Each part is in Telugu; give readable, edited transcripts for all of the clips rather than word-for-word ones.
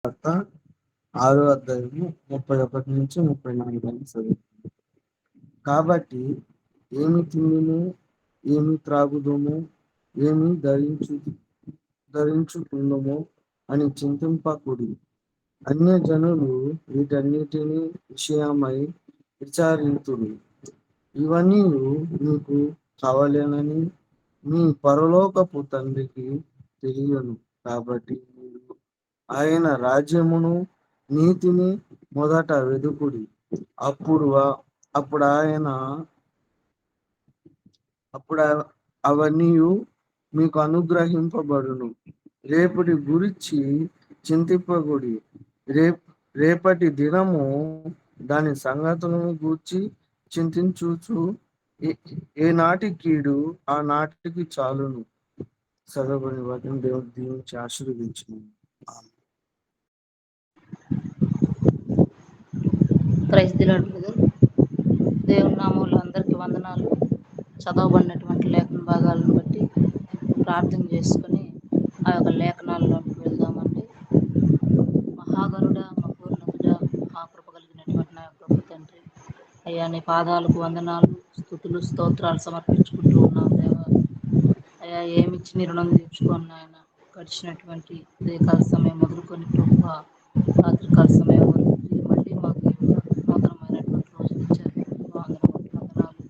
వార్త 6వ అధ్యాయము 31-34 చదువు. కాబట్టి ఏమి తిందుము, ఏమి త్రాగుదుము, ఏమి ధరించుకుందుము అని చింతింపకుడి. అన్యజనులు వీటన్నిటిని విషయమై విచారింతురు. ఇవన్నీ మీకు కావలెనని మీ పరలోకపు తండ్రికి తెలియను. కాబట్టి మీరు ఆయన రాజ్యమును నీతిని మొదట వెదుకుడి. అప్పుడు అవన్నీ మీకు అనుగ్రహింపబడును. రేపటి గురించి చింతింపకుడి. రేపటి దినము దాని సంగతులను గూర్చి చింతించుచు ఏ నాటి కీడు ఆ నాటికి చాలును. చదవని వాటిని దేవుడు దీవించి ఆశీర్వదించును. Praise the lord brother. దేవుని నామములో అందరికీ వందనాలు. చదవబడినటువంటి లేఖన భాగాలను బట్టి ప్రార్థన చేసుకుని ఆ యొక్క లేఖనాల్లోకి వెళ్దామండి. మహాగరుడ, మహోన్నతుడ, మహాకృప కలిగినటువంటి నా గొప్ప తండ్రి, అయ్యా నీ పాదాలకు వందనాలు, స్తుతులు, స్తోత్రాలు సమర్పించుకుంటూ ఉన్నాం దేవా. అయ్యా ఏమిచ్చి నీ రుణం తీర్చుకోండి ఆయన. గడిచినటువంటి ఉదయకాల సమయం మొదలుకొని ప్రభువ రాత్రికాల సమయం వరకు మళ్ళీ మాకు నూతనమైనటువంటి రోజులు ఇచ్చారు. వందనాలు.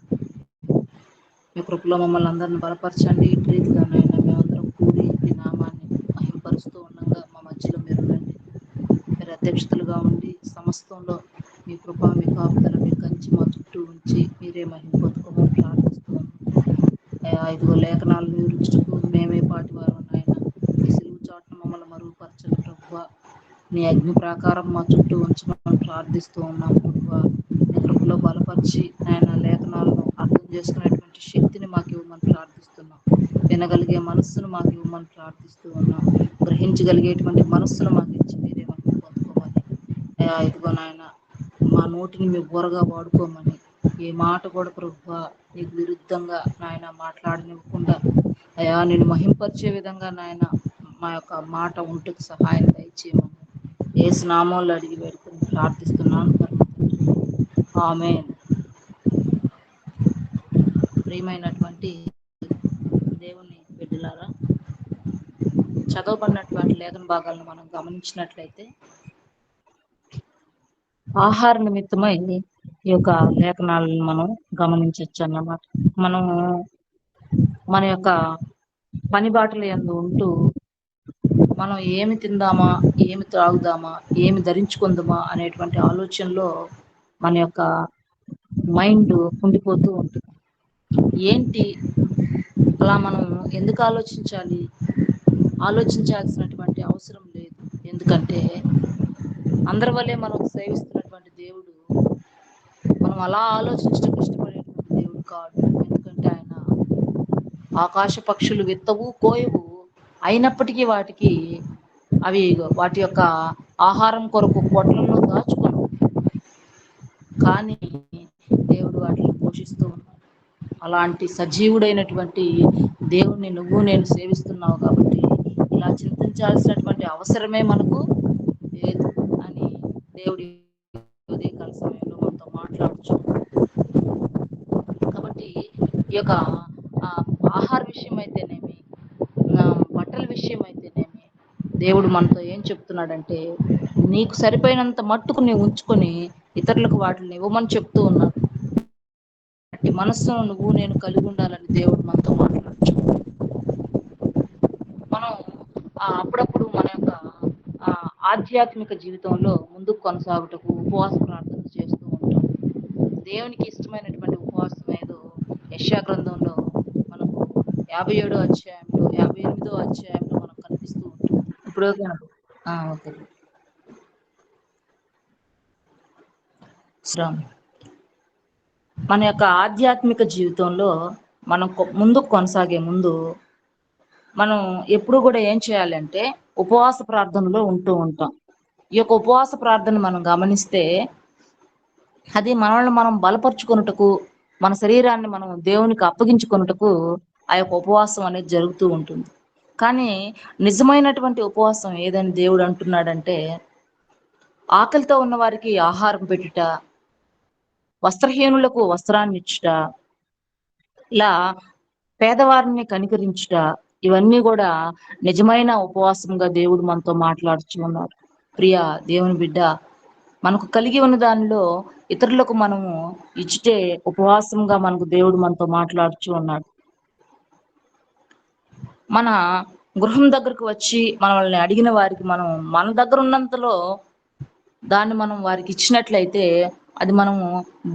మీ కృపలో మమ్మల్ని అందరిని బలపరచండి. ఇటు రీతిగానైనా మేమందరం కూడి ఈ నామాన్ని మహింపరుస్తూ ఉండగా మా మధ్యలో మీరు రండి. మీరు అధ్యక్షతలుగా ఉండి సమస్తంలో మీ కృప, మీ కాపుదల, మీ కంచి మా చుట్టూ ఉంచి మీరే మహింపొందుకోమని ప్రార్థిస్తూ ఉన్నాం. ఇదిగో లేఖనాలు వివరించుటకు మేమే పాటి వారు నాయన. మీ సిలువు చాటును మమ్మల్ని మరుగుపరచండి ప్రభువా. నీ అగ్ని ప్రాకారం మా చుట్టూ ఉంచమని ప్రార్థిస్తూ ఉన్నాం ప్రభువా. నీ కృపలో బలపరిచి ఆయన లేఖనాలను అర్థం చేసుకునేటువంటి శక్తిని మాకు ఇవ్వమని ప్రార్థిస్తున్నాం. వినగలిగే మనస్సును మాకు ఇవ్వమని ప్రార్థిస్తూ ఉన్నాం. గ్రహించగలిగేటువంటి మనస్సును మాకు ఇచ్చి మీరే మనం పొందుకోవాలి. ఇదిగో నాయన మా నోటిని మీ బోరగా వాడుకోమని, ఏ మాట కూడా ప్రభువా నీకు విరుద్ధంగా నాయన మాట్లాడనివ్వకుండా అయా నేను మహింపరిచే విధంగా నాయన మా యొక్క మాట ఉంటుకు సహాయం దయచేయమని యేసు నామములో అడిగి వేడుకొని ప్రార్థిస్తున్నాను. ఆమేన్. ప్రియమైనటువంటి దేవుని బిడ్డలారా, చదవబడినటువంటి లేఖన భాగాలను మనం గమనించినట్లయితే ఆహార నిమిత్తమై ఈ యొక్క లేఖనాలను మనం గమనించవచ్చు అన్నమాట. మనం మన యొక్క పని బాటల యందు ఉంటూ మనం ఏమి తిందామా, ఏమి త్రాగుదామా, ఏమి ధరించుకుందామా అనేటువంటి ఆలోచనలో మన యొక్క మైండ్ ఉండిపోతూ ఉంటుంది. ఏంటి అలా మనం ఎందుకు ఆలోచించాలి? ఆలోచించాల్సినటువంటి అవసరం లేదు. ఎందుకంటే అందరి వల్లే మనం సేవిస్తున్నటువంటి దేవుడు మనం అలా ఆలోచించడం ఇష్టపడేటువంటి దేవుడు కాదు. ఎందుకంటే ఆయన ఆకాశ పక్షులు విత్తవు, కోయవు, అయినప్పటికీ వాటి యొక్క ఆహారం కొరకు పొట్లలో దాచుకోను, కానీ దేవుడు వాటిని పోషిస్తూ ఉన్నాడు. అలాంటి సజీవుడైనటువంటి దేవుణ్ణి నువ్వు నేను సేవిస్తున్నావు కాబట్టి ఇలా చింతించాల్సినటువంటి అవసరమే మనకు లేదు అని దేవుడి ఉదయకాల సమయంలో మనతో మాట్లాడుచు. కాబట్టి ఈ యొక్క ఆహార విషయం అయితేనేమి, బట్టల విషయం అయితేనేమి, దేవుడు మనతో ఏం చెప్తున్నాడంటే నీకు సరిపోయినంత మట్టుకు నీవు ఉంచుకొని ఇతరులకు వాటిని ఇవ్వమని చెప్తూ ఉన్నాడు. అట్టి మనస్సును నువ్వు నేను కలిగి ఉండాలని దేవుడు మనతో మాట్లాడచ్చు. మనం అప్పుడప్పుడు మన యొక్క ఆధ్యాత్మిక జీవితంలో ముందుకు కొనసాగుటకు ఉపవాస ప్రార్థన చేస్తూ ఉంటాం. దేవునికి ఇష్టమైనటువంటి ఉపవాసం ఏదో యెషయా గ్రంథంలో మనకు 57వ అధ్యాయంలో 58వ అధ్యాయంలో మనకు కనిపిస్తూ ఉంటుంది. ఇప్పుడు ఓకే మన యొక్క ఆధ్యాత్మిక జీవితంలో మనం ముందుకు కొనసాగే ముందు మనం ఎప్పుడు కూడా ఏం చేయాలంటే ఉపవాస ప్రార్థనలో ఉంటూ ఉంటాం. ఈ యొక్క ఉపవాస ప్రార్థన మనం గమనిస్తే అది మనల్ని మనం బలపరుచుకొనుటకు, మన శరీరాన్ని మనం దేవునికి అప్పగించుకొనుటకు ఆ యొక్క ఉపవాసం అనేది జరుగుతూ ఉంటుంది. కానీ నిజమైనటువంటి ఉపవాసం ఏదని దేవుడు అంటున్నాడంటే, ఆకలితో ఉన్న వారికి ఆహారం పెట్టుట, వస్త్రహీనులకు వస్త్రాన్ని ఇచ్చుట, ఇలా పేదవారిని కనికరించుట, ఇవన్నీ కూడా నిజమైన ఉపవాసంగా దేవుడు మనతో మాట్లాడుచు ఉన్నాడు. ప్రియ దేవుని బిడ్డ, మనకు కలిగి ఉన్న దానిలో ఇతరులకు మనము ఇచ్చితే ఉపవాసంగా మనకు దేవుడు మనతో మాట్లాడుచు ఉన్నాడు. మన గృహం దగ్గరకు వచ్చి మనల్ని అడిగిన వారికి మనం మన దగ్గర ఉన్నంతలో దాన్ని మనం వారికి ఇచ్చినట్లయితే అది మనము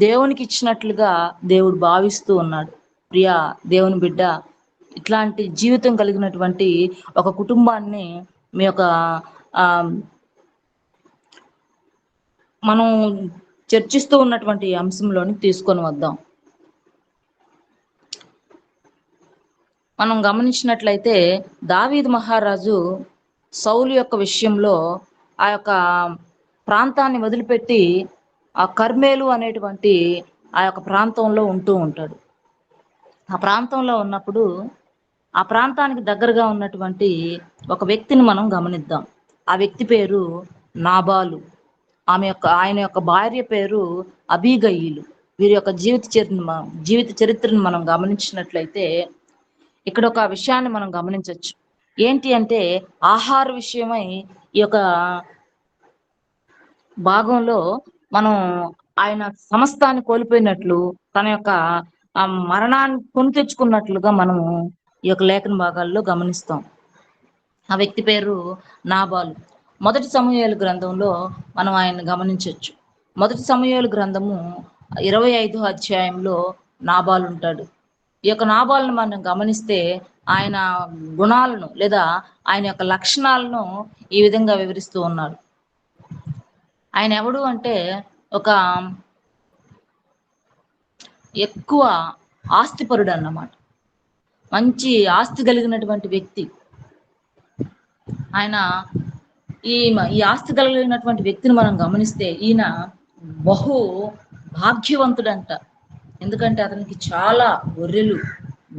దేవునికి ఇచ్చినట్లుగా దేవుడు భావిస్తూ ఉన్నాడు. ప్రియ దేవుని బిడ్డ, ఇట్లాంటి జీవితం కలిగినటువంటి ఒక కుటుంబాన్ని మీ యొక్క ఆ మనం చర్చిస్తూ ఉన్నటువంటి అంశంలోని తీసుకొని వద్దాం. మనం గమనించినట్లయితే దావీదు మహారాజు సౌలు యొక్క విషయంలో ఆ యొక్క ప్రాంతాన్ని వదిలిపెట్టి ఆ కర్మేలు అనేటువంటి ఆ యొక్క ప్రాంతంలో ఉంటూ ఉంటాడు. ఆ ప్రాంతంలో ఉన్నప్పుడు ఆ ప్రాంతానికి దగ్గరగా ఉన్నటువంటి ఒక వ్యక్తిని మనం గమనిద్దాం. ఆ వ్యక్తి పేరు నాబాలు. ఆయన యొక్క భార్య పేరు అబీగయీలు. వీరి యొక్క జీవిత చరిత్రను మనం గమనించినట్లయితే ఇక్కడ ఒక విషయాన్ని మనం గమనించవచ్చు. ఏంటి అంటే, ఆహార విషయమై ఈ యొక్క భాగంలో మనం ఆయన సమస్తాన్ని కోల్పోయినట్లు, తన యొక్క మరణాన్ని కొని తెచ్చుకున్నట్లుగా మనము ఈ యొక్క లేఖన భాగాల్లో గమనిస్తాం. ఆ వ్యక్తి పేరు నాబాలు. మొదటి సమూయేలు గ్రంథంలో మనం ఆయన్ని గమనించవచ్చు. మొదటి సమూయేలు గ్రంథము 25వ అధ్యాయంలో నాబాలు ఉంటాడు. ఈ యొక్క నాబాలను మనం గమనిస్తే ఆయన గుణాలను లేదా ఆయన యొక్క లక్షణాలను ఈ విధంగా వివరిస్తూ ఉన్నాడు. ఆయన ఎవడు అంటే, ఒక ఎక్కువ ఆస్తిపరుడు అన్నమాట. మంచి ఆస్తి కలిగినటువంటి వ్యక్తి. ఆయన ఈ ఆస్తి కలిగినటువంటి వ్యక్తిని మనం గమనిస్తే ఈయన బహు భాగ్యవంతుడంట. ఎందుకంటే అతనికి చాలా గొర్రెలు,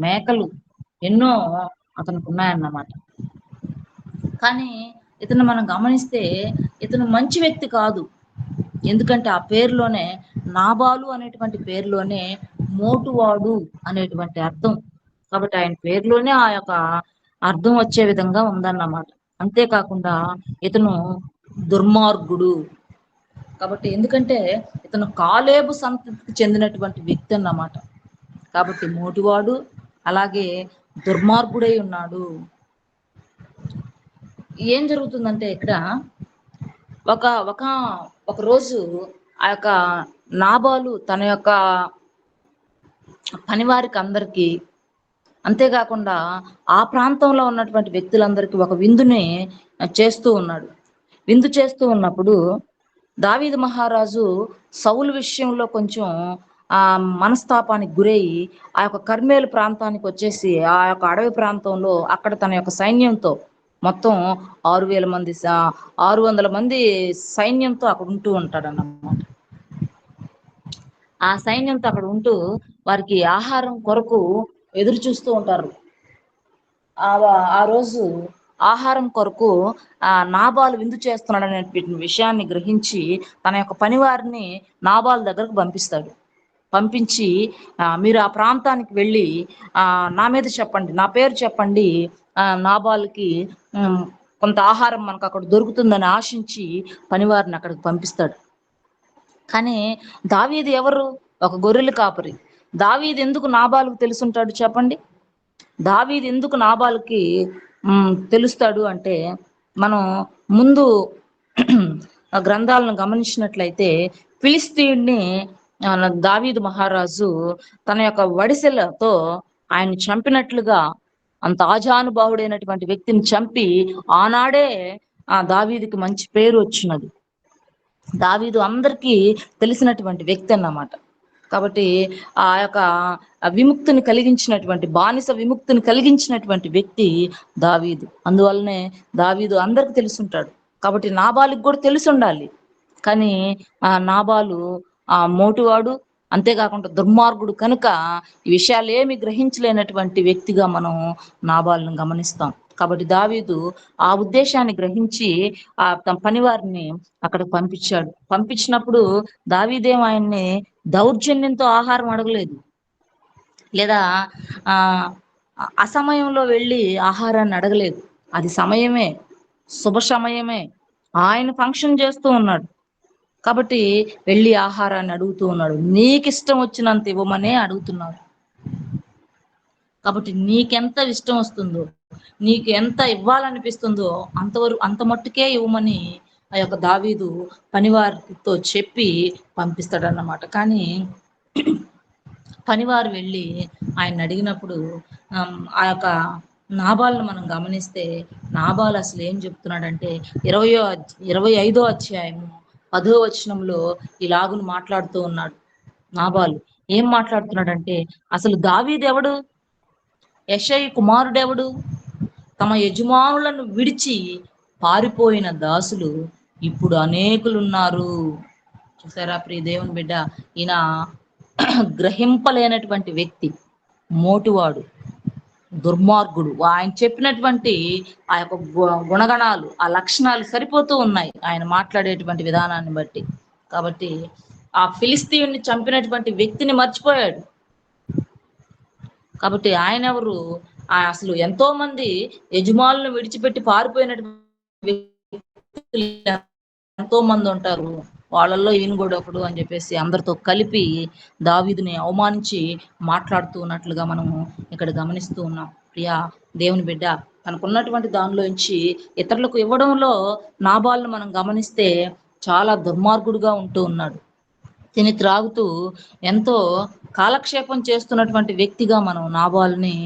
మేకలు ఎన్నో అతనికి ఉన్నాయన్నమాట. కానీ ఇతను మనం గమనిస్తే ఇతను మంచి వ్యక్తి కాదు. ఎందుకంటే ఆ పేరులోనే, నాబాలు అనేటువంటి పేరులోనే మోటువాడు అనేటువంటి అర్థం. కాబట్టి ఆయన పేరులోనే ఆ యొక్క అర్థం వచ్చే విధంగా ఉందన్నమాట. అంతేకాకుండా ఇతను దుర్మార్గుడు. కాబట్టి ఎందుకంటే ఇతను కాలేబు సంతతికి చెందినటువంటి వ్యక్తి అన్నమాట. కాబట్టి మోటివాడు, అలాగే దుర్మార్గుడై ఉన్నాడు. ఏం జరుగుతుందంటే ఇక్కడ ఒక రోజు ఆ యొక్క నాబాలు తన యొక్క పనివారికి అందరికీ, అంతేకాకుండా ఆ ప్రాంతంలో ఉన్నటువంటి వ్యక్తులందరికీ ఒక విందుని చేస్తూ ఉన్నాడు. విందు చేస్తూ ఉన్నప్పుడు దావీదు మహారాజు సౌలు విషయంలో కొంచెం ఆ మనస్తాపానికి గురయ్యి ఆ యొక్క కర్మేలు ప్రాంతానికి వచ్చేసి ఆ యొక్క అడవి ప్రాంతంలో అక్కడ తన యొక్క సైన్యంతో మొత్తం 600 మంది సైన్యంతో అక్కడ ఉంటూ ఉంటాడన్నమాట. ఆ సైన్యంతో అక్కడ ఉంటూ వారికి ఆహారం కొరకు ఎదురు చూస్తూ ఉంటారు. ఆ రోజు ఆహారం కొరకు నాబాలు విందు చేస్తున్నాడు అనే విషయాన్ని గ్రహించి తన యొక్క పనివారిని నాబాలు దగ్గరకు పంపిస్తాడు. పంపించి మీరు ఆ ప్రాంతానికి వెళ్ళి నా మీద చెప్పండి, నా పేరు చెప్పండి, నాబాలుకి కొంత ఆహారం మనకు అక్కడ దొరుకుతుందని ఆశించి పనివారిని అక్కడికి పంపిస్తాడు. కానీ దావీదు ఎవరు? ఒక గొర్రెల కాపరి. దావీదు ఎందుకు నాబాలుకు తెలుసుంటాడు చెప్పండి? దావీదు ఎందుకు నాబాలుకి తెలుస్తాడు అంటే, మనం ముందు గ్రంథాలను గమనించినట్లయితే ఫిలిస్తీయుడిని దావీదు మహారాజు తన యొక్క వడిసెలతో ఆయన చంపినట్లుగా, అంత ఆజానుబాహుడైనటువంటి వ్యక్తిని చంపి ఆనాడే దావీదుకి మంచి పేరు వచ్చినది. దావీదు అందరికీ తెలిసినటువంటి వ్యక్తి అన్నమాట. కాబట్టి ఆ యొక్క విముక్తిని కలిగించినటువంటి, బానిస విముక్తిని కలిగించినటువంటి వ్యక్తి దావీదు. అందువల్లనే దావీదు అందరికి తెలుసుంటాడు. కాబట్టి నాబాలుకి కూడా తెలిసి ఉండాలి. కానీ నాబాలు మోటువాడు, అంతేకాకుండా దుర్మార్గుడు కనుక ఈ విషయాలు ఏమి గ్రహించలేనటువంటి వ్యక్తిగా మనం నాబాలును గమనిస్తాం. కాబట్టి దావీదు ఆ ఉద్దేశాన్ని గ్రహించి తన పనివారిని అక్కడ పంపించినప్పుడు దావీదేం ఆయన్ని దౌర్జన్యంతో ఆహారం అడగలేదు, లేదా ఆ అసమయంలో వెళ్ళి ఆహారాన్ని అడగలేదు. అది సమయమే, శుభ సమయమే, ఆయన ఫంక్షన్ చేస్తూ ఉన్నాడు కాబట్టి వెళ్ళి ఆహారాన్ని అడుగుతూ ఉన్నాడు. నీకు ఇష్టం వచ్చినంత ఇవ్వమనే అడుగుతున్నాడు. కాబట్టి నీకెంత ఇష్టం వస్తుందో, నీకు ఎంత ఇవ్వాలనిపిస్తుందో అంత మట్టుకే ఇవ్వమని ఆ యొక్క దావీదు పనివారితో చెప్పి పంపిస్తాడన్నమాట. కానీ పనివారు వెళ్ళి ఆయన అడిగినప్పుడు ఆ యొక్క నాబాలును మనం గమనిస్తే, నాబాలు అసలు ఏం చెప్తున్నాడంటే 25వ అధ్యాయము 10వ వచనంలో ఇలాగును మాట్లాడుతూ ఉన్నాడు. నాబాలు ఏం మాట్లాడుతున్నాడంటే, అసలు దావీదెవడు, యెషయి కుమారుడెవడు, తమ యజమానులను విడిచి పారిపోయిన దాసులు ఇప్పుడు అనేకులున్నారు. చూసారా ప్రియ దేవుని బిడ్డ, ఈయన గ్రహింపలేనటువంటి వ్యక్తి, మోటువాడు, దుర్మార్గుడు. ఆయన చెప్పినటువంటి ఆ యొక్క గుణగణాలు, ఆ లక్షణాలు సరిపోతూ ఉన్నాయి ఆయన మాట్లాడేటువంటి విధానాన్ని బట్టి. కాబట్టి ఆ ఫిలిస్తీయుని చంపినటువంటి వ్యక్తిని మర్చిపోయాడు. కాబట్టి ఆయన ఎవరు, అసలు ఎంతో మంది యజమానులను విడిచిపెట్టి పారిపోయినటువంటి వ్యక్తులు ఎంతో మంది ఉంటారు, వాళ్ళల్లో ఈయన కూడా ఒకడు అని చెప్పేసి అందరితో కలిపి దావీదుని అవమానించి మాట్లాడుతూ ఉన్నట్లుగా మనము ఇక్కడ గమనిస్తూ ఉన్నాం. ప్రియా దేవుని బిడ్డ, తనకున్నటువంటి దానిలోంచి ఇతరులకు ఇవ్వడంలో నాబాలును మనం గమనిస్తే చాలా దుర్మార్గుడుగా ఉంటూ ఉన్నాడు. తిని త్రాగుతూ ఎంతో కాలక్షేపం చేస్తున్నటువంటి వ్యక్తిగా మనం నాబాలుని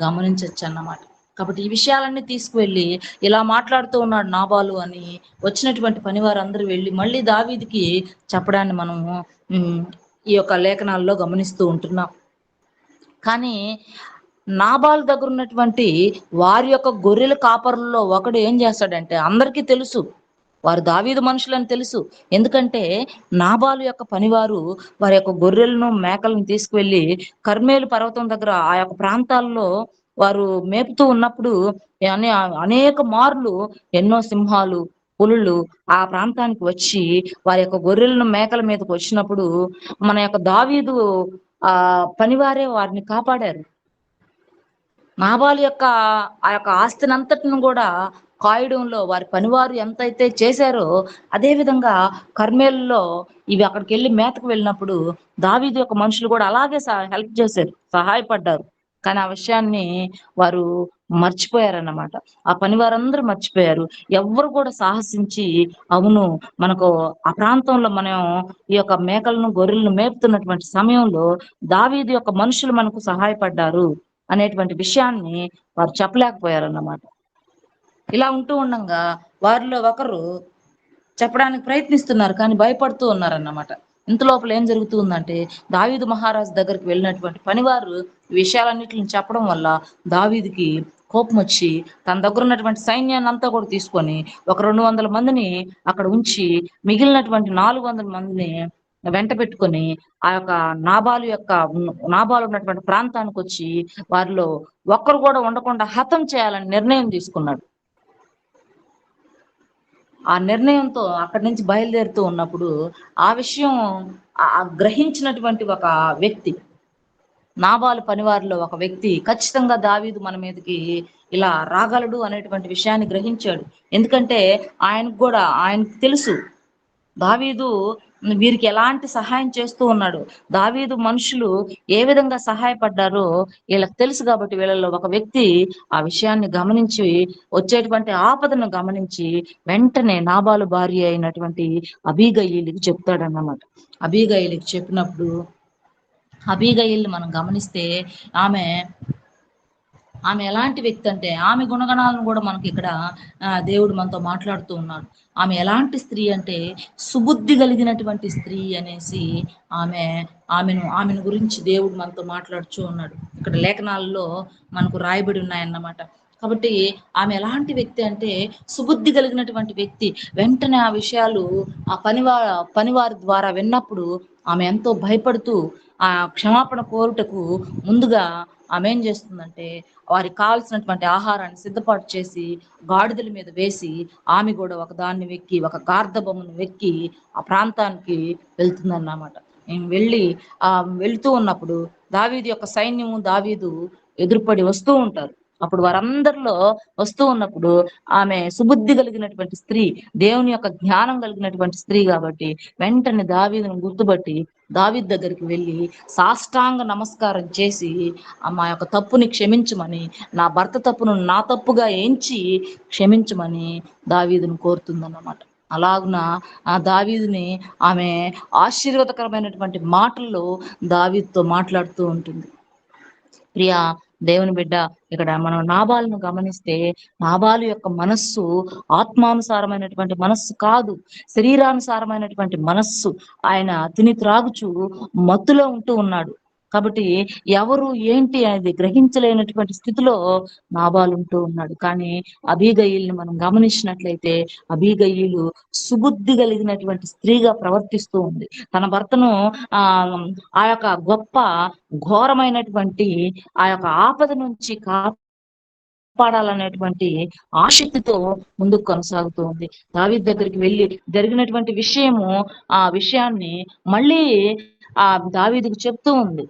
గమనించవచ్చు అన్నమాట. కాబట్టి ఈ విషయాలన్నీ తీసుకువెళ్ళి ఇలా మాట్లాడుతూ ఉన్నాడు నాబాలు అని వచ్చినటువంటి పనివారందరూ వెళ్ళి మళ్ళీ దావీదుకి చెప్పడాన్ని మనము ఈ యొక్క లేఖనాల్లో గమనిస్తూ ఉంటున్నాం. కానీ నాబాలు దగ్గర ఉన్నటువంటి వారి యొక్క గొర్రెల కాపరుల్లో ఒకడు ఏం చేస్తాడంటే, అందరికీ తెలుసు వారు దావీదు మనుషులని తెలుసు. ఎందుకంటే నాబాలు యొక్క పనివారు వారి యొక్క గొర్రెలను మేకలను తీసుకువెళ్ళి కర్మేలు పర్వతం దగ్గర ఆ యొక్క ప్రాంతాల్లో వారు మేపుతూ ఉన్నప్పుడు అనేక మార్లు ఎన్నో సింహాలు, పులులు ఆ ప్రాంతానికి వచ్చి వారి యొక్క గొర్రెలను మేకల మీదకి వచ్చినప్పుడు మన యొక్క దావీదు పనివారే వారిని కాపాడారు. నాబాలు యొక్క ఆ యొక్క ఆస్తినంతటిని కూడా కాయడంలో వారి పనివారు ఎంతైతే చేశారో అదే విధంగా కర్మేలులో ఇవి అక్కడికి వెళ్ళి మేతకు వెళ్ళినప్పుడు దావీదు యొక్క మనుషులు కూడా అలాగే హెల్ప్ చేశారు, సహాయపడ్డారు. కానీ ఆ విషయాన్ని వారు మర్చిపోయారన్నమాట. ఆ పనివారందరూ మర్చిపోయారు. ఎవ్వరు కూడా సాహసించి, అవును మనకు ఆ ప్రాంతంలో మనం ఈ యొక్క మేకలను గొర్రెలను మేపుతున్నటువంటి సమయంలో దావీదు యొక్క మనుషులు మనకు సహాయపడ్డారు అనేటువంటి విషయాన్ని వారు చెప్పలేకపోయారన్నమాట. ఇలా ఉంటూ ఉండగా వారిలో ఒకరు చెప్పడానికి ప్రయత్నిస్తున్నారు కానీ భయపడుతూ ఉన్నారన్నమాట. ఇంత లోపల ఏం జరుగుతుందంటే, దావీదు మహారాజు దగ్గరికి వెళ్ళినటువంటి పనివారు విషయాలన్నిటిని చెప్పడం వల్ల దావీదుకి కోపం వచ్చి తన దగ్గర ఉన్నటువంటి సైన్యాన్ని అంతా కూడా తీసుకొని ఒక 200 మందిని అక్కడ ఉంచి మిగిలినటువంటి 400 మందిని వెంట పెట్టుకొని ఆ యొక్క నాబాలు ఉన్నటువంటి ప్రాంతానికి వచ్చి వారిలో ఒక్కరు కూడా ఉండకుండా హతం చేయాలని నిర్ణయం తీసుకున్నాడు. ఆ నిర్ణయంతో అక్కడి నుంచి బయలుదేరుతూ ఉన్నప్పుడు ఆ విషయం గ్రహించినటువంటి ఒక వ్యక్తి, నాబాలు పనివారిలో ఒక వ్యక్తి ఖచ్చితంగా దావీదు మన మీదకి ఇలా రాగలడు అనేటువంటి విషయాన్ని గ్రహించాడు. ఎందుకంటే ఆయనకు తెలుసు దావీదు వీరికి ఎలాంటి సహాయం చేస్తూ ఉన్నాడు, దావీదు మనుషులు ఏ విధంగా సహాయపడ్డారో వీళ్ళకి తెలుసు. కాబట్టి వీళ్ళలో ఒక వ్యక్తి ఆ విషయాన్ని గమనించి వచ్చేటువంటి ఆపదను గమనించి వెంటనే నాబాలు భార్య అయినటువంటి అబీగయీలుకి చెప్తాడన్నమాట. అబీగయీలుకి చెప్పినప్పుడు అబీగయీల్ని మనం గమనిస్తే ఆమె ఎలాంటి వ్యక్తి అంటే, ఆమె గుణగణాలను కూడా మనకి ఇక్కడ దేవుడు మనతో మాట్లాడుతూ ఉన్నాడు. ఆమె ఎలాంటి స్త్రీ అంటే సుబుద్ధి కలిగినటువంటి స్త్రీ అనేసి ఆమెను గురించి దేవుడు మనతో మాట్లాడుతూ ఉన్నాడు. ఇక్కడ లేఖనాల్లో మనకు రాయబడి ఉన్నాయన్నమాట. కాబట్టి ఆమె ఎలాంటి వ్యక్తి అంటే సుబుద్ధి కలిగినటువంటి వ్యక్తి. వెంటనే ఆ విషయాలు ఆ పనివారి ద్వారా విన్నప్పుడు ఆమె ఎంతో భయపడుతూ ఆ క్షమాపణ కోరుటకు ముందుగా ఆమె ఏం చేస్తుందంటే వారికి కావాల్సినటువంటి ఆహారాన్ని సిద్ధపాటు చేసి గాడిదల మీద వేసి ఆమె కూడా ఒక దాన్ని వెక్కి, ఒక గార్ధబొమ్మను వెక్కి ఆ ప్రాంతానికి వెళ్తుందన్నమాట. వెళ్ళి వెళ్తూ ఉన్నప్పుడు దావీదు యొక్క సైన్యము దావీదు ఎదురుపడి వస్తూ ఉంటారు. అప్పుడు వారందరిలో వస్తూ ఉన్నప్పుడు ఆమె సుబుద్ధి కలిగినటువంటి స్త్రీ, దేవుని యొక్క జ్ఞానం కలిగినటువంటి స్త్రీ కాబట్టి వెంటనే దావీదును గుర్తుపట్టి దావీదు దగ్గరికి వెళ్ళి సాష్టాంగ నమస్కారం చేసి మా యొక్క తప్పుని క్షమించమని, నా భర్త తప్పును నా తప్పుగా ఎంచి క్షమించమని దావీదును కోరుతుందన్నమాట. అలాగున ఆ దావీదుని ఆమె ఆశీర్వాదకరమైనటువంటి మాటల్లో దావీదుతో మాట్లాడుతూ ఉంటుంది. ప్రియా దేవుని బిడ్డ, ఇక్కడ మనం నాబాలును గమనిస్తే నాబాలు యొక్క మనస్సు ఆత్మానుసారమైనటువంటి మనస్సు కాదు, శరీరానుసారమైనటువంటి మనస్సు. ఆయన తిని త్రాగుచు మత్తులో ఉంటూ ఉన్నాడు. కాబట్టి ఎవరు ఏంటి అనేది గ్రహించలేనటువంటి స్థితిలో నాబాలు ఉంటూ ఉన్నాడు. కానీ అబీగయీల్ని మనం గమనించినట్లయితే అబీగయీలు సుబుద్ధి కలిగినటువంటి స్త్రీగా ప్రవర్తిస్తూ ఉంది. తన భర్తను ఆ ఆ యొక్క గొప్ప ఘోరమైనటువంటి ఆ యొక్క ఆపద నుంచి కాపాడాలనేటువంటి ఆసక్తితో ముందుకు కొనసాగుతూ ఉంది. దావీదు దగ్గరికి వెళ్ళి జరిగినటువంటి ఆ విషయాన్ని మళ్ళీ ఆ దావీదుకు చెప్తూ ఉంది.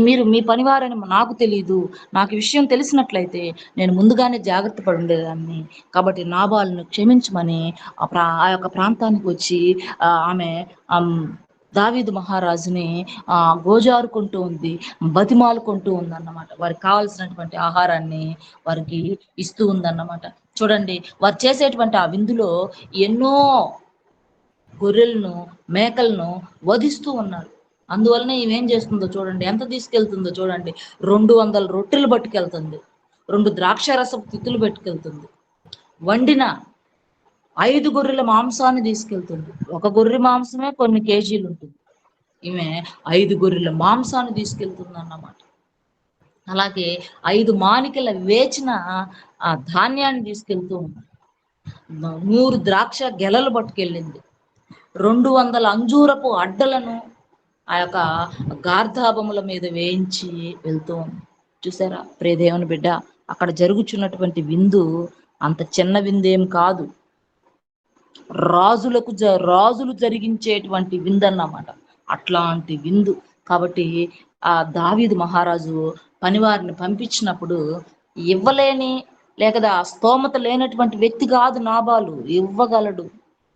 మీరు మీ పనివారని నాకు తెలియదు, నాకు విషయం తెలిసినట్లయితే నేను ముందుగానే జాగ్రత్త పడి ఉండేదాన్ని. కాబట్టి నాబాలును క్షమించమని ఆ యొక్క ప్రాంతానికి వచ్చి ఆమె దావీదు మహారాజుని గోజారుకుంటూ ఉంది, బతిమాలుకుంటూ ఉందన్నమాట. వారికి కావాల్సినటువంటి ఆహారాన్ని వారికి ఇస్తూ ఉందన్నమాట. చూడండి, వారు చేసేటువంటి ఆ విందులో ఎన్నో గొర్రెలను మేకలను వధిస్తూ ఉన్నారు. అందువలన ఈమెం చేస్తుందో చూడండి, ఎంత తీసుకెళ్తుందో చూడండి. 200 రొట్టెలు పట్టుకెళ్తుంది, 2 ద్రాక్షరసపు తిత్తులు పట్టుకెళ్తుంది, వండిన 5 గొర్రెల మాంసాన్ని తీసుకెళ్తుంది. ఒక గొర్రె మాంసమే కొన్ని కేజీలు ఉంటుంది, ఈమె 5 గొర్రెల మాంసాన్ని తీసుకెళ్తుంది అన్నమాట. అలాగే 5 మానికల వేచిన ఆ ధాన్యాన్ని తీసుకెళ్తూ ఉంది, 100 ద్రాక్ష గెలలు పట్టుకెళ్ళింది, 200 అంజూరపు అడ్డలను ఆ యొక్క గార్ధాబముల మీద వేయించి వెళ్తూ ఉంది. చూసారా ప్రియ దేవుని బిడ్డ, అక్కడ జరుగుచున్నటువంటి విందు అంత చిన్న విందేం కాదు, రాజులు జరిగించేటువంటి విందు అన్నమాట. అట్లాంటి విందు. కాబట్టి ఆ దావీదు మహారాజు పనివారిని పంపించినప్పుడు ఇవ్వలేని లేక స్తోమత లేనటువంటి వ్యక్తి కాదు నాబాలు,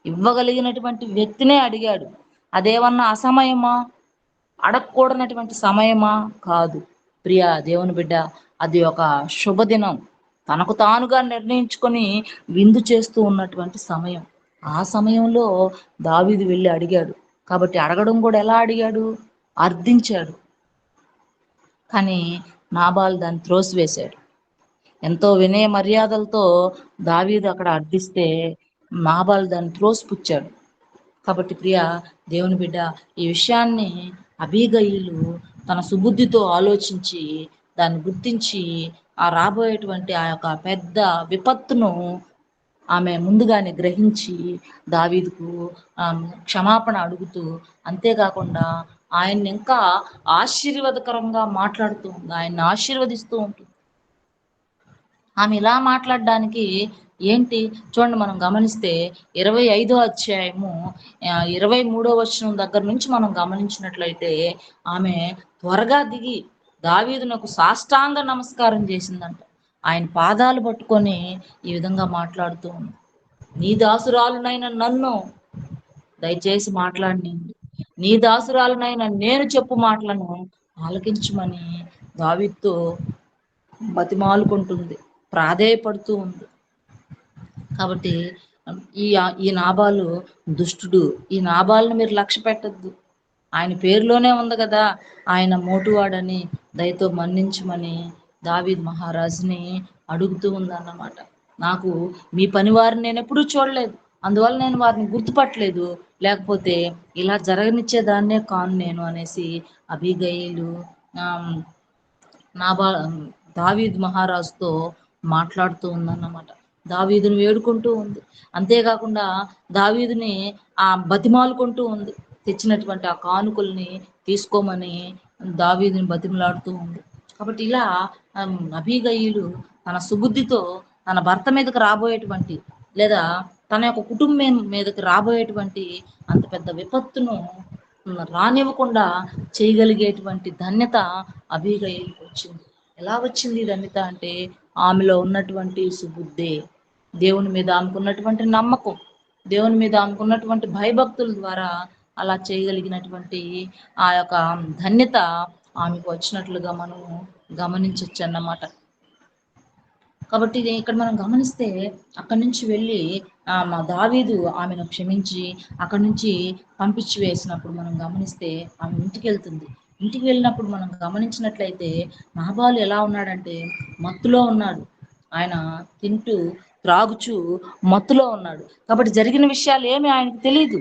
ఇవ్వగలిగినటువంటి వ్యక్తినే అడిగాడు. అదేమన్నా అసమయమా, అడగకూడనటువంటి సమయమా? కాదు ప్రియా దేవుని బిడ్డ, అది ఒక శుభదినం, తనకు తానుగా నిర్ణయించుకొని విందు చేస్తూ ఉన్నటువంటి సమయం. ఆ సమయంలో దావీదు వెళ్ళి అడిగాడు. కాబట్టి అడగడం కూడా ఎలా అడిగాడు? అర్థించాడు. కానీ నాబాలు దాన్ని త్రోసివేశాడు. ఎంతో వినయ మర్యాదలతో దావీదు అక్కడ అర్థిస్తే నాబాలు దాన్ని త్రోసిపుచ్చాడు. కాబట్టి ప్రియ దేవుని బిడ్డ, ఈ విషయాన్ని అబీగయీలు తన సుబుద్ధితో ఆలోచించి దాన్ని గుర్తించి ఆ రాబోయేటువంటి ఆ యొక్క పెద్ద విపత్తును ఆమె ముందుగానే గ్రహించి దావీదుకు క్షమాపణ అడుగుతూ, అంతేకాకుండా ఆయన్ని ఇంకా ఆశీర్వాదకరంగా మాట్లాడుతూ ఉంది, ఆయన్ని ఆశీర్వదిస్తూ ఉంటుంది. ఆమె ఇలా మాట్లాడడానికి ఏంటి చూడండి, మనం గమనిస్తే 25వ అధ్యాయము 23వ వచనం దగ్గర నుంచి మనం గమనించినట్లయితే ఆమె త్వరగా దిగి దావీదునకు సాష్టాంగ నమస్కారం చేసిందంట. ఆయన పాదాలు పట్టుకొని ఈ విధంగా మాట్లాడుతూ ఉంది, నీ దాసురాలునైన నన్ను దయచేసి మాట్లాడినండి, నీ దాసురాలునైనా నేను చెప్పు మాటలను ఆలకించమని దావీదుతో బతిమాలుకుంటుంది, ప్రాధేయపడుతూ ఉంది. కాబట్టి ఈ నాబాలు దుష్టుడు, ఈ నాబాలను మీరు లక్ష్య పెట్టద్దు. ఆయన పేరులోనే ఉంది కదా, ఆయన మోటువాడని, దయతో మన్నించమని దావీద్ మహారాజుని అడుగుతూ ఉందన్నమాట. నాకు మీ పని వారిని నేను ఎప్పుడూ చూడలేదు, అందువల్ల నేను వారిని గుర్తుపట్టలేదు, లేకపోతే ఇలా జరగనిచ్చేదాన్నే కాను నేను అనేసి అబీగయీలు దావీద్ మహారాజుతో మాట్లాడుతూ ఉందన్నమాట. దావీదుని వేడుకుంటూ ఉంది, అంతేకాకుండా దావీదుని బతిమాలుకుంటూ ఉంది, తెచ్చినటువంటి ఆ కానుకల్ని తీసుకోమని దావీదుని బతిమలాడుతూ ఉంది. కాబట్టి ఇలా అబీగయీలు తన సుబుద్ధితో తన భర్త మీదకి రాబోయేటువంటి లేదా తన యొక్క కుటుంబం మీదకి రాబోయేటువంటి అంత పెద్ద విపత్తును రానివ్వకుండా చేయగలిగేటువంటి ధన్యత అబీగయీలకు వచ్చింది. ఎలా వచ్చింది ఈ ధన్యత అంటే ఆమెలో ఉన్నటువంటి సుబుద్ధే, దేవుని మీద ఆమెకున్నటువంటి నమ్మకం, దేవుని మీద ఆమెకున్నటువంటి భయభక్తుల ద్వారా అలా చేయగలిగినటువంటి ఆ యొక్క ధన్యత ఆమెకు వచ్చినట్లుగా మనం గమనించవచ్చు అన్నమాట. కాబట్టి ఇది ఇక్కడ మనం గమనిస్తే అక్కడి నుంచి వెళ్ళి మా దావీదు ఆమెను క్షమించి అక్కడి నుంచి పంపించి వేసినప్పుడు మనం గమనిస్తే ఆమె ఇంటికి వెళ్తుంది. ఇంటికి వెళ్ళినప్పుడు మనం గమనించినట్లయితే నాబాలు ఎలా ఉన్నాడంటే మత్తులో ఉన్నాడు. ఆయన తింటూ త్రాగుచూ మత్తులో ఉన్నాడు. కాబట్టి జరిగిన విషయాలు ఏమి ఆయనకు తెలియదు.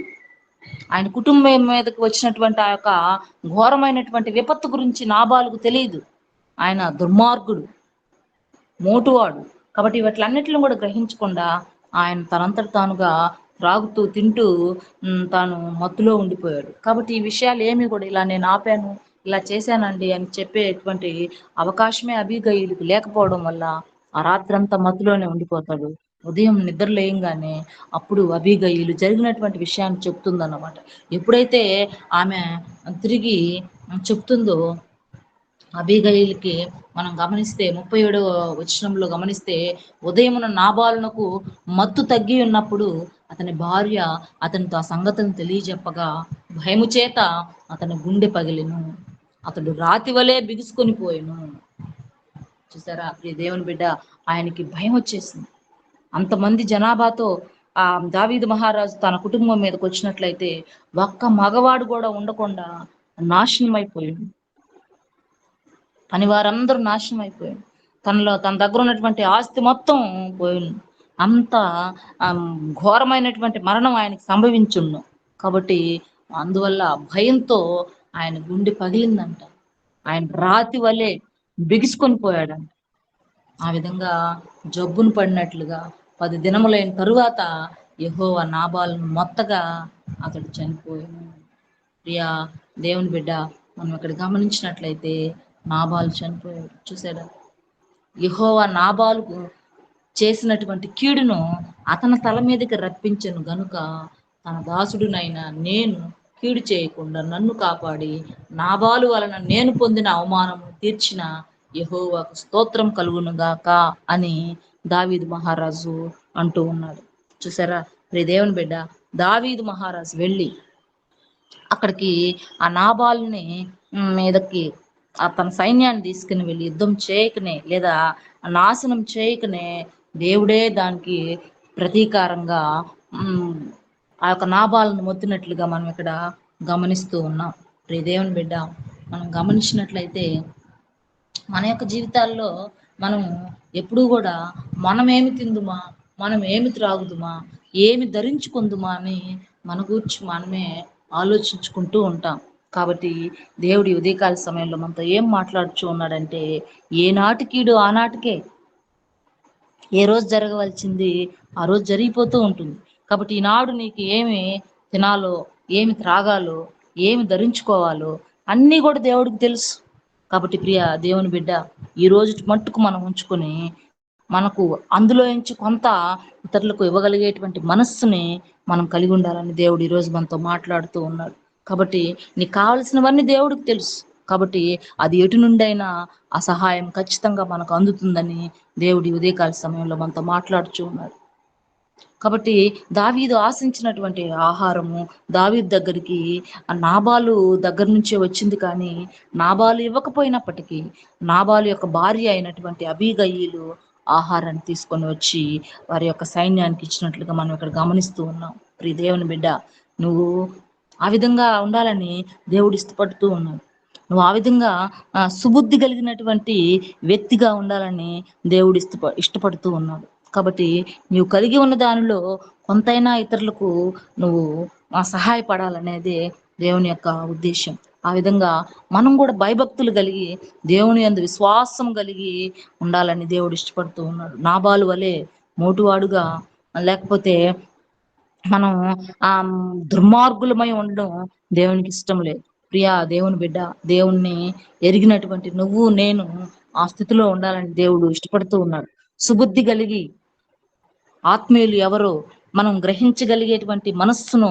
ఆయన కుటుంబం మీదకి వచ్చినటువంటి ఆ యొక్క ఘోరమైనటువంటి విపత్తు గురించి నాబాలుకు తెలియదు. ఆయన దుర్మార్గుడు, మోటువాడు. కాబట్టి వీటిలన్నిటిని కూడా గ్రహించకుండా ఆయన తనంతట తానుగా త్రాగుతూ తింటూ తాను మత్తులో ఉండిపోయాడు. కాబట్టి ఈ విషయాలు ఏమి కూడా ఇలా నేను ఆపాను, ఇలా చేశానండి అని చెప్పేటువంటి అవకాశమే అబీగయీలుకు లేకపోవడం వల్ల ఆ రాత్రంతా మత్తులోనే ఉండిపోతాడు. ఉదయం నిద్ర లేయంగానే అప్పుడు అబీగయీలు జరిగినటువంటి విషయాన్ని చెప్తుందన్నమాట. ఎప్పుడైతే ఆమె తిరిగి చెప్తుందో అబీగయీలుకి మనం గమనిస్తే 37వ వచనంలో గమనిస్తే ఉదయమున నాబాలునకు మత్తు తగ్గి ఉన్నప్పుడు అతని భార్య అతనితో ఆ సంగతిని తెలియజెప్పగా భయము చేత అతని గుండె పగిలిను, అతడు రాతి వలె బిగుసుకొని పోయెను. చూసారా ప్రియ దేవుని బిడ్డ, ఆయనకి భయం వచ్చేసింది. అంతమంది జనాభాతో ఆ దావీదు మహారాజు తన కుటుంబం మీదకి వచ్చినట్లయితే ఒక్క మగవాడు కూడా ఉండకుండా నాశనం అయిపోయింది. పని వారందరూ నాశనం అయిపోయారు. తన దగ్గర ఉన్నటువంటి ఆస్తి మొత్తం పోయింది. అంత ఘోరమైనటువంటి మరణం ఆయనకి సంభవించుండు. కాబట్టి అందువల్ల భయంతో ఆయన గుండె పగిలిందంట. ఆయన రాతి వలె బిగుసుకొని పోయాడంట. ఆ విధంగా జబ్బును పడినట్లుగా 10 దినములైన తరువాత యెహోవా నాబాలును మొత్తగా అతడు చనిపోయాను. ప్రియా దేవుని బిడ్డ, మనం ఇక్కడ గమనించినట్లయితే నాబాలు చనిపోయాడు. చూసాడా, యెహోవా నాబాలుకు చేసినటువంటి కీడును అతని తల మీదకి రప్పించను గనుక తన దాసుడునైనా నేను కీడు చేయకుండా నన్ను కాపాడి నాబాలు వలన నేను పొందిన అవమానము తీర్చిన యెహోవాకు స్తోత్రం కలుగునుగాక అని దావీదు మహారాజు అంటూ ఉన్నాడు. చూసారా ప్రియ దేవుని బిడ్డ, దావీదు మహారాజు వెళ్ళి అక్కడికి ఆ నాబాలుని మీదకి తన సైన్యాన్ని తీసుకుని వెళ్ళి యుద్ధం చేయకనే లేదా నాశనం చేయకనే దేవుడే దానికి ప్రతీకారంగా ఆ యొక్క నాబాలను మొత్తినట్లుగా మనం ఇక్కడ గమనిస్తూ ఉన్నాం. ప్రియ దేవుని బిడ్డ, మనం గమనించినట్లయితే మన యొక్క జీవితాల్లో మనం ఎప్పుడూ కూడా మనమేమి తిందుమా, మనం ఏమి త్రాగుదుమా, ఏమి ధరించుకుందుమా అని మన గురించి మనమే ఆలోచించుకుంటూ ఉంటాం. కాబట్టి దేవుడి ఉదయకాల సమయంలో మనతో ఏం మాట్లాడుచూ ఉన్నాడంటే ఏనాటికీడు ఆనాటికే, ఏ రోజు జరగవలసింది ఆ రోజు జరిగిపోతూ ఉంటుంది. కాబట్టి ఈనాడు నీకు ఏమి తినాలో, ఏమి త్రాగాలో, ఏమి ధరించుకోవాలో అన్నీ కూడా దేవుడికి తెలుసు. కాబట్టి ప్రియ దేవుని బిడ్డ, ఈ రోజు మట్టుకు మనం ఉంచుకొని మనకు అందులో నుంచి కొంత ఇతరులకు ఇవ్వగలిగేటువంటి మనస్సుని మనం కలిగి ఉండాలని దేవుడు ఈరోజు మనతో మాట్లాడుతూ ఉన్నాడు. కాబట్టి నీకు కావలసినవన్నీ దేవుడికి తెలుసు. కాబట్టి అది ఎటు నుండైనా ఆ సహాయం ఖచ్చితంగా మనకు అందుతుందని దేవుడి ఉదయకాల సమయంలో మనతో మాట్లాడుచూ ఉన్నాడు. కాబట్టి దావీదు ఆశించినటువంటి ఆహారము దావీదు దగ్గరికి ఆ నాబాలు దగ్గర నుంచే వచ్చింది. కానీ నాబాలు ఇవ్వకపోయినప్పటికీ నాబాలు యొక్క భార్య అయినటువంటి అబీగయీలు ఆహారాన్ని తీసుకొని వచ్చి వారి యొక్క సైన్యానికి ఇచ్చినట్లుగా మనం ఇక్కడ గమనిస్తూ ఉన్నాం. ప్రియ దేవుని బిడ్డ, నువ్వు ఆ విధంగా ఉండాలని దేవుడు ఇష్టపడుతూ ఉన్నాడు. నువ్వు ఆ విధంగా సుబుద్ధి కలిగినటువంటి వ్యక్తిగా ఉండాలని దేవుడు ఇష్టపడుతూ ఉన్నాడు. కాబట్టి నీవు కలిగి ఉన్న దానిలో కొంతైనా ఇతరులకు నువ్వు సహాయపడాలనేదే దేవుని యొక్క ఉద్దేశం. ఆ విధంగా మనం కూడా భయభక్తులు కలిగి దేవుని యందు విశ్వాసం కలిగి ఉండాలని దేవుడు ఇష్టపడుతూ ఉన్నాడు. నాబాలు వలె మోటువాడుగా లేకపోతే మనం దుర్మార్గులమై ఉండడం దేవునికి ఇష్టం లేదు. ప్రియా దేవుని బిడ్డ, దేవుణ్ణి ఎరిగినటువంటి నువ్వు నేను ఆ స్థితిలో ఉండాలని దేవుడు ఇష్టపడుతూ ఉన్నాడు. సుబుద్ధి కలిగి ఆత్మీయులు ఎవరో మనం గ్రహించగలిగేటువంటి మనస్సును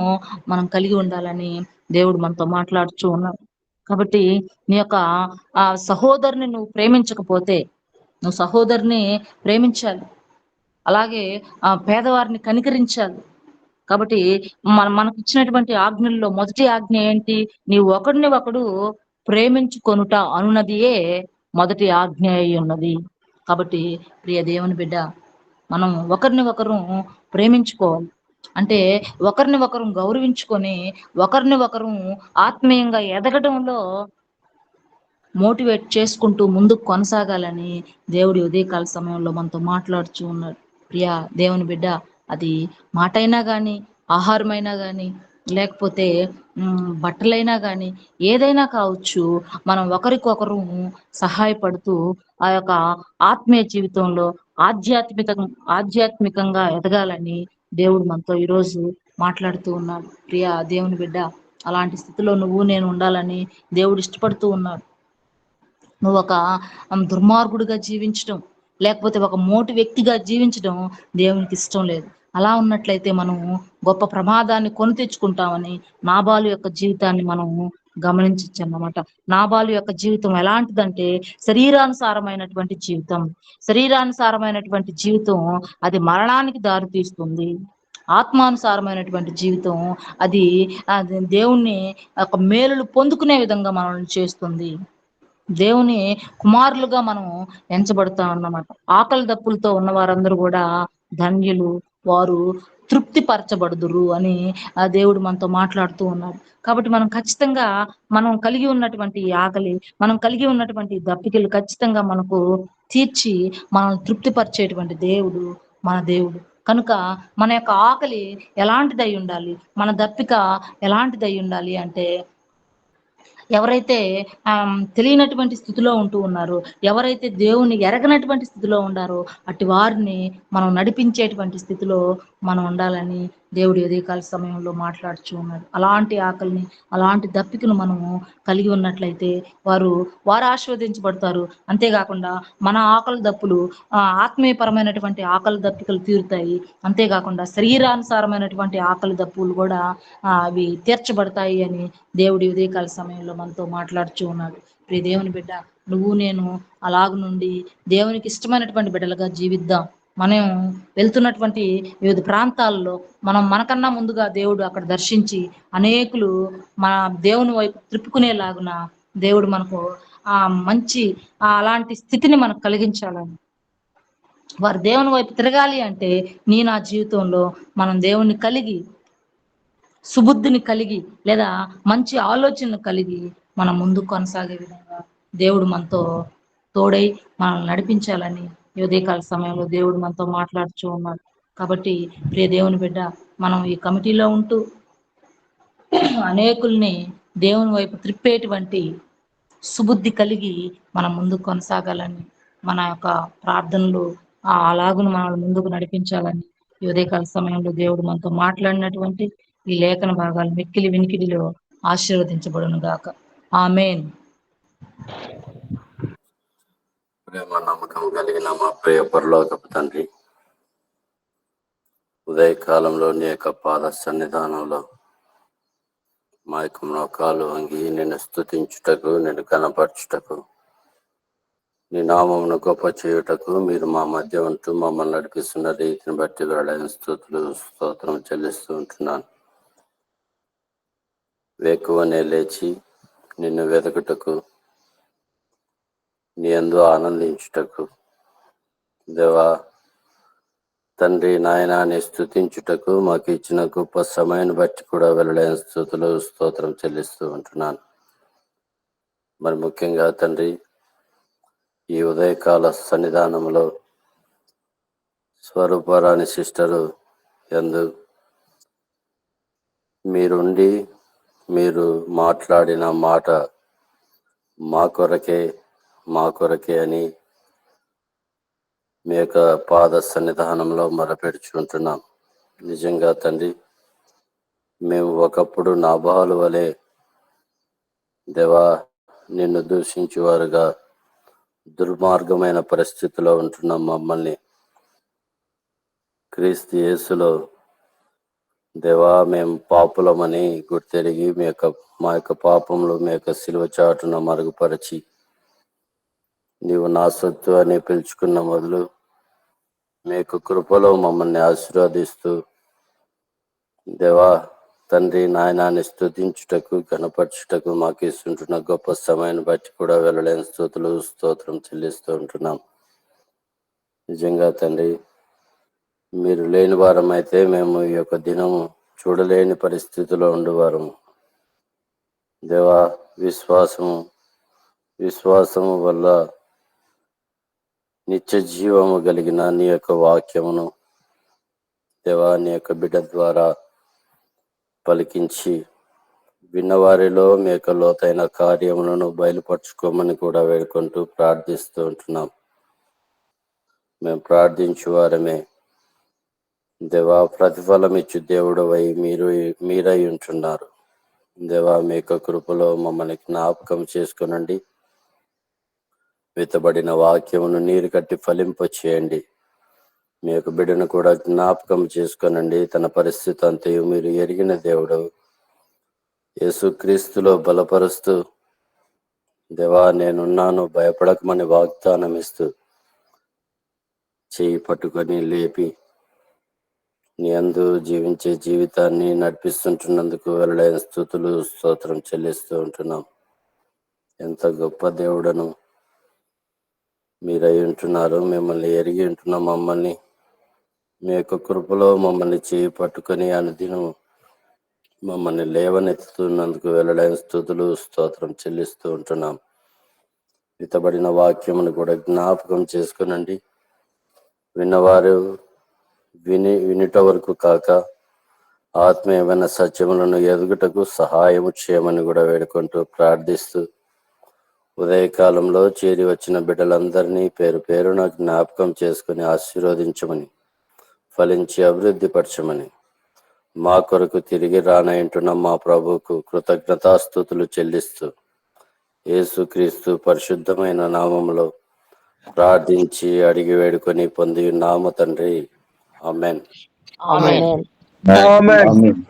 మనం కలిగి ఉండాలని దేవుడు మనతో మాట్లాడుతూ ఉన్నాడు. కాబట్టి నీ యొక్క ఆ సహోదరుని నువ్వు ప్రేమించకపోతే, నువ్వు సహోదరుని ప్రేమించాలి. అలాగే పేదవారిని కనికరించాలి. కాబట్టి మనకు ఇచ్చినటువంటి ఆజ్ఞల్లో మొదటి ఆజ్ఞ ఏంటి? నీవు ఒకడిని ఒకడు ప్రేమించుకొనుట అనున్నదియే మొదటి ఆజ్ఞ అయి ఉన్నది. కాబట్టి ప్రియ దేవుని బిడ్డ, మనం ఒకరిని ఒకరు ప్రేమించుకోవాలి. అంటే ఒకరిని ఒకరు గౌరవించుకొని, ఒకరిని ఒకరు ఆత్మీయంగా ఎదగడంలో మోటివేట్ చేసుకుంటూ ముందుకు కొనసాగాలని దేవుడి ఉదయకాల సమయంలో మనతో మాట్లాడుచూ ఉన్నాడు. ప్రియా దేవుని బిడ్డ, అది మాటైనా కానీ, ఆహారమైనా కానీ, లేకపోతే బట్టలైనా కానీ, ఏదైనా కావచ్చు, మనం ఒకరికొకరు సహాయపడుతూ ఆ యొక్క ఆత్మీయ జీవితంలో ఆధ్యాత్మికంగా ఎదగాలని దేవుడు మనతో ఈరోజు మాట్లాడుతూ ఉన్నాడు. ప్రియా దేవుని బిడ్డ, అలాంటి స్థితిలో నువ్వు నేను ఉండాలని దేవుడు ఇష్టపడుతూ ఉన్నాడు. నువ్వు ఒక దుర్మార్గుడిగా జీవించడం, లేకపోతే ఒక మోటి వ్యక్తిగా జీవించడం దేవునికి ఇష్టం లేదు. అలా ఉన్నట్లయితే మనం గొప్ప ప్రమాదాన్ని కొని తెచ్చుకుంటామని నాబాలు యొక్క జీవితాన్ని మనం గమనించచ్చు అన్నమాట. నాబాలు యొక్క జీవితం ఎలాంటిదంటే శరీరానుసారమైనటువంటి జీవితం. శరీరానుసారమైనటువంటి జీవితం అది మరణానికి దారితీస్తుంది. ఆత్మానుసారమైనటువంటి జీవితం అది దేవుణ్ణి ఒక మేలులు పొందుకునే విధంగా మనల్ని చేస్తుంది. దేవుని కుమారులుగా మనం ఎంచబడతాం అన్నమాట. ఆకలి దప్పులతో ఉన్న వారందరూ కూడా ధన్యులు, వారు తృప్తి పరచబడుదురు అని దేవుడు మనతో మాట్లాడుతూ ఉన్నాడు. కాబట్టి మనం ఖచ్చితంగా మనం కలిగి ఉన్నటువంటి ఆకలి, మనం కలిగి ఉన్నటువంటి దప్పికలు ఖచ్చితంగా మనకు తీర్చి మనం తృప్తిపరిచేటువంటి దేవుడు మన దేవుడు. కనుక మన యొక్క ఆకలి ఎలాంటిదై ఉండాలి, మన దప్పిక ఎలాంటిదై ఉండాలి అంటే, ఎవరైతే తెలియనటువంటి స్థితిలో ఉంటూ ఉన్నారో, ఎవరైతే దేవుని ఎరగనటువంటి స్థితిలో ఉండారో, అట్టి వారిని మనం నడిపించేటువంటి స్థితిలో మనం ఉండాలని దేవుడు ఉదయకాల సమయంలో మాట్లాడుచూ ఉన్నాడు. అలాంటి ఆకలిని, అలాంటి దప్పికను మనము కలిగి ఉన్నట్లయితే వారు ఆశీర్వదించబడతారు. అంతేకాకుండా మన ఆకలి దప్పులు ఆత్మీయపరమైనటువంటి ఆకలి దప్పికలు తీరుతాయి. అంతేకాకుండా శరీరానుసారమైనటువంటి ఆకలి దప్పులు కూడా అవి తీర్చబడతాయి అని దేవుడి ఉదయకాల సమయంలో మనతో మాట్లాడుచూ ఉన్నాడు. ప్రియ దేవుని బిడ్డ, నువ్వు నేను అలాగ నుండి దేవునికి ఇష్టమైనటువంటి బిడ్డలుగా జీవిద్దాం. మనం వెళ్తున్నటువంటి వివిధ ప్రాంతాల్లో మనకన్నా ముందుగా దేవుడు అక్కడ దర్శించి అనేకులు మన దేవుని వైపు త్రిప్పుకునేలాగున దేవుడు మనకు మంచి అలాంటి స్థితిని మనకు కలిగించాలని, వారు దేవుని వైపు తిరగాలి అంటే నా జీవితంలో మనం దేవుణ్ణి కలిగి, సుబుద్ధిని కలిగి, లేదా మంచి ఆలోచనలు కలిగి మనం ముందుకు కొనసాగే విధంగా దేవుడు మనతో తోడై మనల్ని నడిపించాలని ఈ ఉదయకాల సమయంలో దేవుడు మనతో మాట్లాడుతూ ఉన్నాడు. కాబట్టి ప్రియ దేవుని బిడ్డ, మనం ఈ కమిటీలో ఉంటూ అనేకుల్ని దేవుని వైపు త్రిప్పేటువంటి సుబుద్ధి కలిగి మనం ముందుకు కొనసాగాలని, మన యొక్క ప్రార్థనలు అలాగును మనల్ని ముందుకు నడిపించాలని ఈ ఉదయకాల సమయంలో దేవుడు మనతో మాట్లాడినటువంటి ఈ లేఖన భాగాలు మిక్కిలి వినికిడిలో ఆశీర్వదించబడును గాక. ఆమేన్. ప్రేమ నమ్మకం కలిగిన మా ప్రియ పరలోకపు తండ్రి, ఉదయకాలంలో నీ యొక్క పాద సన్నిధానంలో మా యొక్క మోకాలు వంగి నిన్ను స్తుతించుటకు, నిన్ను కనపరచుటకు, నీ నామమును గొప్ప చేయుటకు మీరు మా మధ్య ఉంటూ మమ్మల్ని నడిపిస్తున్న రీతిని బట్టి వేళైన స్తోత్రం చెల్లిస్తూ ఉంటున్నాను. వేకువనే లేచి నిన్ను వెతుకుటకు, నీ యందు ఆనందించుటకు, దేవా తండ్రి నాయన నీ స్తుతించుటకు మాకు ఇచ్చిన గొప్ప సమయాన్ని బట్టి కూడా వెళ్ళలేని స్తోత్రం చెల్లిస్తూ ఉంటున్నాను. మరి ముఖ్యంగా తండ్రి, ఈ ఉదయకాల సన్నిధానంలో స్వరూపరాణి సిస్టరు యందు మీరుండి మీరు మాట్లాడిన మాట మా కొరకే అని మీ యొక్క పాద సన్నిధానంలో మొరపెడుచుకుంటున్నాం. నిజంగా తండ్రి, మేము ఒకప్పుడు నాబాలు వలె దేవా, నిన్ను దూషించేవారుగా దుర్మార్గమైన పరిస్థితిలో ఉంటున్న మమ్మల్ని క్రీస్తు యేసులో దేవా మేము పాపులమని గుర్తెరిగి మా యొక్క పాపంలో మీ యొక్క సిలువ చాటున మరుగుపరిచి నీవు నా సొత్తు అని పిలుచుకున్న మొదలు మీ యొక్క కృపలో మమ్మల్ని ఆశీర్వదిస్తూ దేవా తండ్రి నాయనాన్ని స్తుతించుటకు గణపరచుటకు మాకు ఇస్తుంటున్న గొప్ప సమయాన్ని బట్టి కూడా వెళ్ళలేని స్తుతులు స్తోత్రం చెల్లిస్తూ ఉంటున్నాం. నిజంగా తండ్రి, మీరు లేని వారం అయితే మేము ఈ యొక్క దినము చూడలేని పరిస్థితిలో ఉండేవారము. దేవా, విశ్వాసము వల్ల నిత్య జీవము కలిగిన నీ యొక్క వాక్యమును దేవా నీ యొక్క బిడ్డ ద్వారా పలికించి విన్నవారిలో మీ యొక్క లోతైన కార్యములను బయలుపరచుకోమని కూడా వేడుకుంటూ ప్రార్థిస్తూ ఉంటున్నాం. మేము ప్రార్థించు వారమే దేవా, ప్రతిఫలం ఇచ్చు దేవుడు వై మీరై ఉంటున్నారు. దేవా, మీ యొక్క కృపలో మమ్మల్ని జ్ఞాపకం చేసుకునండి. విత్తబడిన వాక్యమును నీరు కట్టి ఫలింప చేయండి. మీ యొక్క బిడ్డను కూడా జ్ఞాపకం చేసుకొనండి. తన పరిస్థితి అంతయు మీరు ఎరిగిన దేవుడు, యేసుక్రీస్తులో బలపరుస్తూ దేవా నేనున్నాను భయపడకమని వాగ్దానం ఇస్తూ చేయి పట్టుకొని లేపి నీ అందు జీవించే జీవితాన్ని నడిపిస్తుంటున్నందుకు వెళ్ళలేని స్తుతులు స్తోత్రం చెల్లిస్తూ ఉంటున్నాం. ఎంత గొప్ప దేవుడను మీరై ఉంటున్నారు. మిమ్మల్ని ఎరిగి ఉంటున్న మమ్మల్ని మీ యొక్క కృపలో మమ్మల్ని చేయి పట్టుకొని అనుదినం మమ్మల్ని లేవనెత్తుతున్నందుకు వెళ్ళలేని స్థుతులు స్తోత్రం చెల్లిస్తూ ఉంటున్నాం. విత్తబడిన వాక్యమును కూడా జ్ఞాపకం చేసుకునండి. విన్నవారు వినుట వరకు కాక ఆత్మీయమైన సత్యములను ఎదుగుటకు సహాయము చేయమని కూడా వేడుకుంటూ ప్రార్థిస్తూ ఉదయకాలంలో చేరి వచ్చిన బిడ్డలందరినీ పేరు పేరున జ్ఞాపకం చేసుకుని ఆశీర్వదించమని, ఫలించి అభివృద్ధి పరచమని, మా కొరకు తిరిగి రానంటున్న మా ప్రభువుకు కృతజ్ఞతాస్తుతులు చెల్లిస్తూ యేసుక్రీస్తు పరిశుద్ధమైన నామములో ప్రార్థించి అడిగి వేడుకొని పొంది ఉన్నాము తండ్రి. ఆమెన్. ఆమేన్. ఆమేన్.